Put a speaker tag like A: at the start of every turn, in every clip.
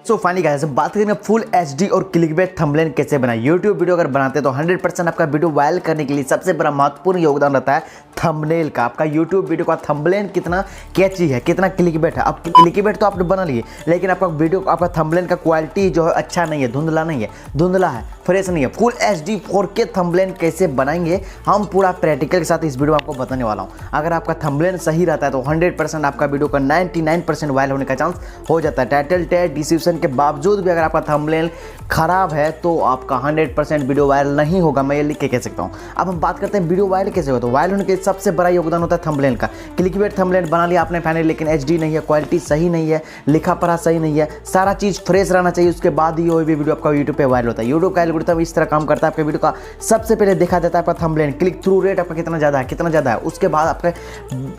A: So finally guys बात करेंगे full HD और क्लिकबेट थंबनेल कैसे बनाए। यूट्यूब वीडियो अगर बनाते तो 100% आपका वीडियो वायरल करने के लिए सबसे बड़ा महत्वपूर्ण योगदान रहता है थंबनेल का। आपका यूट्यूब वीडियो का थंबनेल कितना कैची है, कितना क्लिकबेट है। अब क्लिकबेट तो आपने बना लिए, लेकिन आपका वीडियो आपका थंबनेल का क्वालिटी जो है अच्छा नहीं है, धुंधला नहीं है, धुंधला है, फ्रेश नहीं है। फुल एचडी 4K थंबनेल कैसे बनाएंगे हम पूरा प्रैक्टिकल के साथ इस वीडियो में आपको बताने वाला हूं। अगर आपका थंबनेल सही रहता है तो 100% आपका वीडियो का 99% वायरल होने का चांस हो जाता है। टाइटल टैग डिस्क्रिप्शन के बावजूद भी अगर आपका थंबनेल खराब है तो आपका 100% वीडियो वायरल नहीं होगा, मैं ये लिख के कह सकता हूँ। अब हम बात करते हैं वीडियो वायरल कैसे होता है। वायरल होने के सबसे बड़ा योगदान होता है थंबनेल का। क्लिकबेट थंबनेल बना लिया आपने फाइनल, लेकिन एचडी नहीं है, क्वालिटी सही नहीं है, लिखा पढ़ा सही नहीं है, सारा चीज़ फ्रेश रहना चाहिए, उसके बाद ही वो भी वीडियो आपका यूट्यूब पे वायरल होता है। यूट्यूब का एल्गोरिथम इस तरह काम करता है, आपके वीडियो का सबसे पहले देखा जाता है आपका थंबनेल, क्लिक थ्रू रेट आपका कितना ज़्यादा है, उसके बाद आपका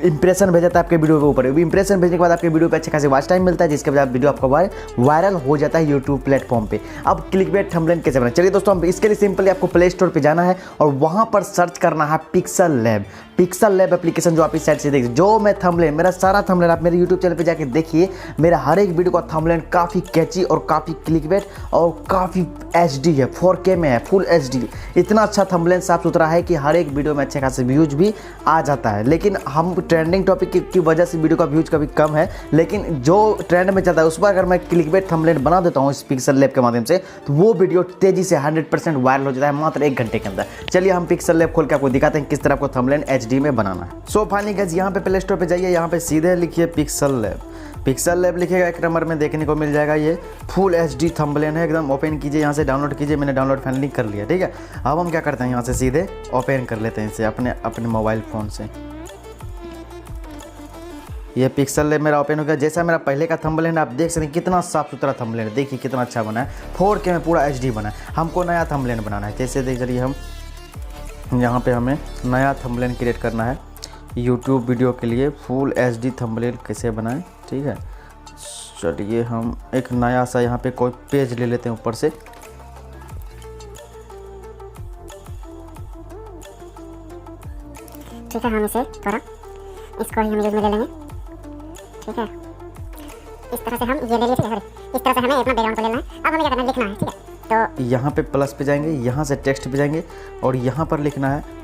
A: इंप्रेशन भेजा जाता है आपके वीडियो के ऊपर। इंप्रेशन भेजने के बाद आपके वीडियो पे अच्छे खासी वॉच टाइम मिलता है, जिसके बाद वीडियो आपका वायरल हो जाता है यूट्यूब प्लेटफॉर्म पे। अब क्लिकबेट थंबनेल कैसे बनाए, चलिए दोस्तों हम इसके लिए सिंपली आपको प्ले स्टोर पे जाना है और वहां पर सर्च करना है पिक्सल लैब एप्लीकेशन, जो आप इस साइड से देखिए। जो मैं थंबनेल, मेरा सारा थंबनेल आप मेरे यूट्यूब चैनल पे जाके देखिए, मेरा हर एक वीडियो का थंबनेल काफ़ी कैची और काफ़ी क्लिकबेट और काफ़ी एचडी है, 4K में है, फुल एचडी। इतना अच्छा थंबनेल साफ सुथरा है कि हर एक वीडियो में अच्छे खासे व्यूज भी आ जाता है। लेकिन हम ट्रेंडिंग टॉपिक की वजह से वीडियो का व्यूज कभी कम है, लेकिन जो ट्रेंड में चलता है उस पर अगर मैं क्लिकबेट थंबनेल बना देता हूँ इस पिक्सल लैब के माध्यम से, तो वो वीडियो तेजी से 100% वायरल हो जाता है मात्र 1 घंटे के अंदर। चलिए हम पिक्सल लैब खोल के आपको दिखाते हैं किस तरह आपको थंबनेल एचडी में बनाना है। सो फाइनली गाइस यहाँ पे प्ले स्टोर पे जाइए, यहाँ पे सीधे लिखिए पिक्सल लैब लिखिएगा, एक नंबर में देखने को मिल जाएगा। ये फुल एचडी थंबनेल है, एकदम ओपन कीजिए, यहाँ से डाउनलोड कीजिए। मैंने डाउनलोड फाइनली कर लिया, ठीक है। अब हम क्या करते हैं, यहाँ से सीधे ओपन कर लेते हैं इसे अपने मोबाइल फ़ोन से। ये पिक्सल लैब मेरा ओपन हो गया। जैसा मेरा पहले का थंबनेल है, आप देख सकते हैं कितना साफ सुथरा थंबनेल है, देखिए कितना अच्छा बना है, 4K में पूरा एचडी बना है। हमको नया थंबनेल बनाना है, जैसे देख चलिए हम यहाँ पे हमें नया थंबनेल क्रिएट करना है यूट्यूब वीडियो के लिए। फुल एचडी थंबनेल कैसे बनाएं, ठीक है। चलिए हम एक नया सा यहाँ पे कोई पेज ले लेते हैं ऊपर से।
B: ठीक है, हम इसे थोड़ा इसको ही हम यूज में ले लेंगे, ठीक है। इस तरह से हम ये ले लिए, ठीक है। इस तरह से हमें अपना बैकग्राउंड को लेना है। अब हमें क्या करना है, लिखना है, ठीक है। तो
A: यहाँ पे प्लस पे जाएंगे, यहाँ से टेक्स्ट पे जाएंगे और यहाँ पर लिखना है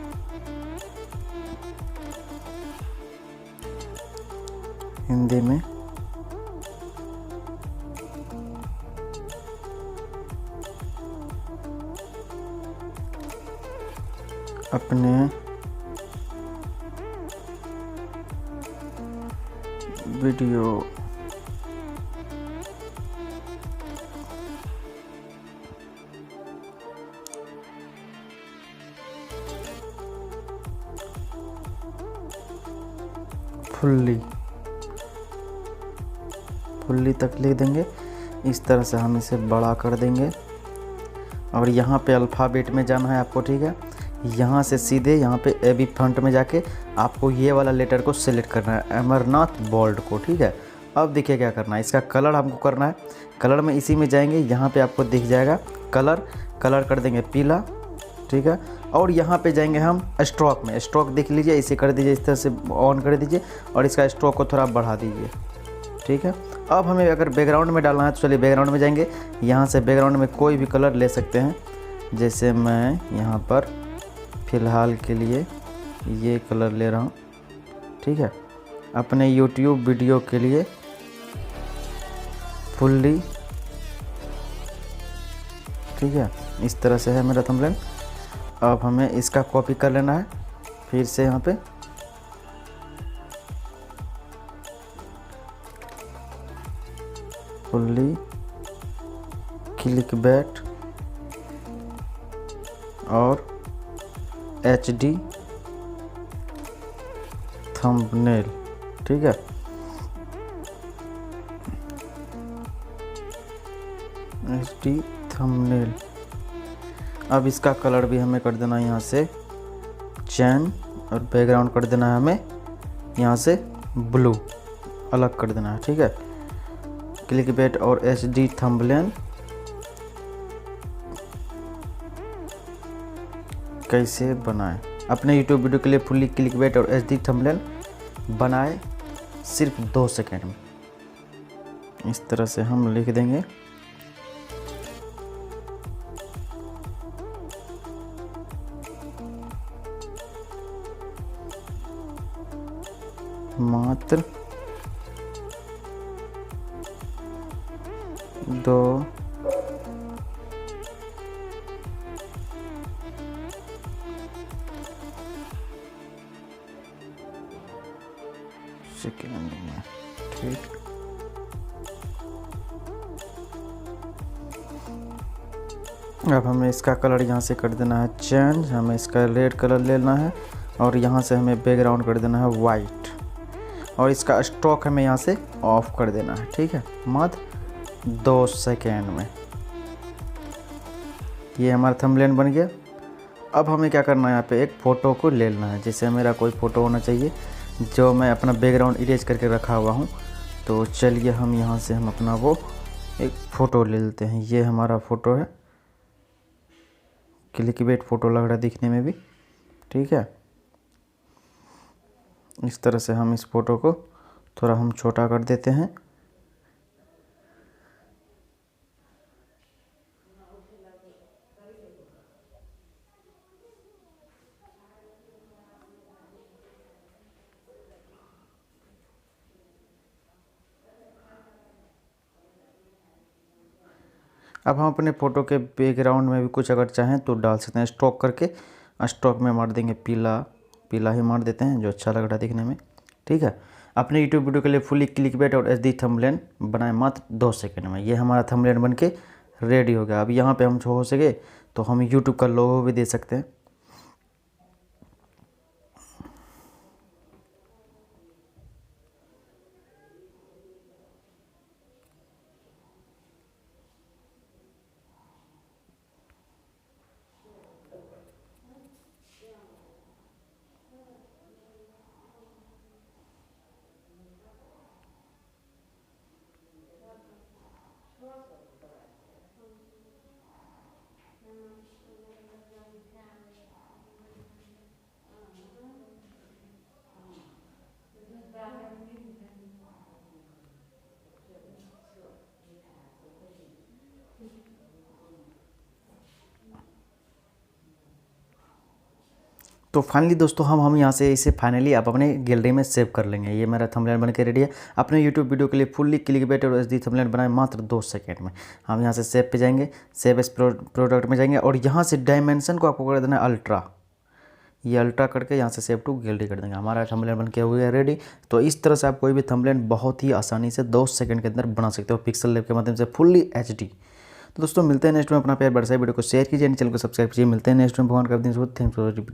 A: हिंदी में अपने वीडियो फुल्ली तक लिख देंगे। इस तरह से हम इसे बड़ा कर देंगे और यहाँ पे अल्फ़ाबेट में जाना है आपको, ठीक है। यहाँ से सीधे यहाँ पे एबी फ्रंट में जाके आपको ये वाला लेटर को सिलेक्ट करना है, अमरनाथ बोल्ड को, ठीक है। अब देखिए क्या करना है, इसका कलर हमको करना है। कलर में इसी में जाएंगे, यहाँ पे आपको दिख जाएगा कलर कर देंगे पीला, ठीक है। और यहाँ पे जाएंगे हम स्ट्रोक में, स्ट्रोक देख लीजिए, इसे कर दीजिए, इस तरह से ऑन कर दीजिए और इसका स्ट्रोक को थोड़ा बढ़ा दीजिए, ठीक है। अब हमें अगर बैकग्राउंड में डालना है तो चलिए बैकग्राउंड में जाएंगे। यहाँ से बैकग्राउंड में कोई भी कलर ले सकते हैं, जैसे मैं यहाँ पर फ़िलहाल के लिए ये कलर ले रहा हूँ, ठीक है। अपने YouTube वीडियो के लिए फुल्ली, ठीक है। इस तरह से है मेरा थंबनेल। अब हमें इसका कॉपी कर लेना है, फिर से यहाँ पे फुल्ली क्लिकबेट और एचडी थंबनेल, ठीक है। HD thumbnail. अब इसका कलर भी हमें कर देना है यहाँ से चैन, और बैकग्राउंड कर देना है हमें यहाँ से ब्लू, अलग कर देना है, ठीक है। क्लिकबेट और एचडी थंबनेल कैसे बनाएं। अपने YouTube वीडियो के लिए फुल्ली क्लिकबेट और एचडी थंबनेल बनाए सिर्फ 2 सेकंड में। इस तरह से हम लिख देंगे मात्र 2 सेकेंड में। ठीक, अब हमें इसका कलर यहाँ से कर देना है चेंज, हमें इसका रेड कलर लेना है और यहाँ से हमें बैकग्राउंड कर देना है वाइट और इसका स्ट्रोक हमें यहाँ से ऑफ कर देना है। ठीक है, मात्र 2 सेकेंड में ये हमारा थंबनेल बन गया। अब हमें क्या करना है, यहाँ पे एक फ़ोटो को ले लेना है, जैसे मेरा कोई फ़ोटो होना चाहिए जो मैं अपना बैकग्राउंड इरेज करके रखा हुआ हूँ। तो चलिए हम यहाँ से हम अपना वो एक फ़ोटो ले लेते हैं। ये हमारा फ़ोटो है, क्लिकबेट फ़ोटो लग रहा है दिखने में भी। ठीक है, इस तरह से हम इस फ़ोटो को थोड़ा हम छोटा कर देते हैं। अब हम अपने फ़ोटो के बैकग्राउंड में भी कुछ अगर चाहें तो डाल सकते हैं। स्ट्रोक करके स्ट्रोक में मार देंगे पीला, पीला ही मार देते हैं जो अच्छा लग रहा है दिखने में। ठीक है, अपने यूट्यूब वीडियो के लिए फुली क्लिकबेट और एचडी थंबनेल बनाए मात्र 2 सेकंड में। ये हमारा थंबनेल बन के रेडी हो गया। अब यहाँ पे हम हो सके तो हम यूट्यूब का लोगो भी दे सकते हैं। तो फाइनली दोस्तों हम यहाँ से इसे फाइनली आप अपने गैलरी में सेव कर लेंगे। ये मेरा थंबनेल बन के रेडी है। अपने यूट्यूब वीडियो के लिए फुल्ली क्लिकबेट और एचडी थंबनेल बनाए मात्र 2 सेकंड में। हम यहाँ से सेव पे जाएंगे, सेव एस प्रोडक्ट में जाएंगे और यहाँ से डायमेंशन को आपको कर देना है अल्ट्रा। ये अल्ट्रा करके यहाँ से सेव टू गैलरी कर देंगे। हमारा थंबनेल बन के हुआ है रेडी। तो इस तरह से आप कोई भी थंबनेल बहुत ही आसानी से 2 सेकंड के अंदर बना सकते हो पिक्सल लैब के माध्यम से फुल्ली एचडी। तो दोस्तों मिलते हैं नेक्स्ट में। अपना प्यार बरसाए, वीडियो को शेयर कीजिए, चैनल को सब्सक्राइब कीजिए। मिलते हैं नेक्स्ट में। भगवान कर दिन। Thanks for video.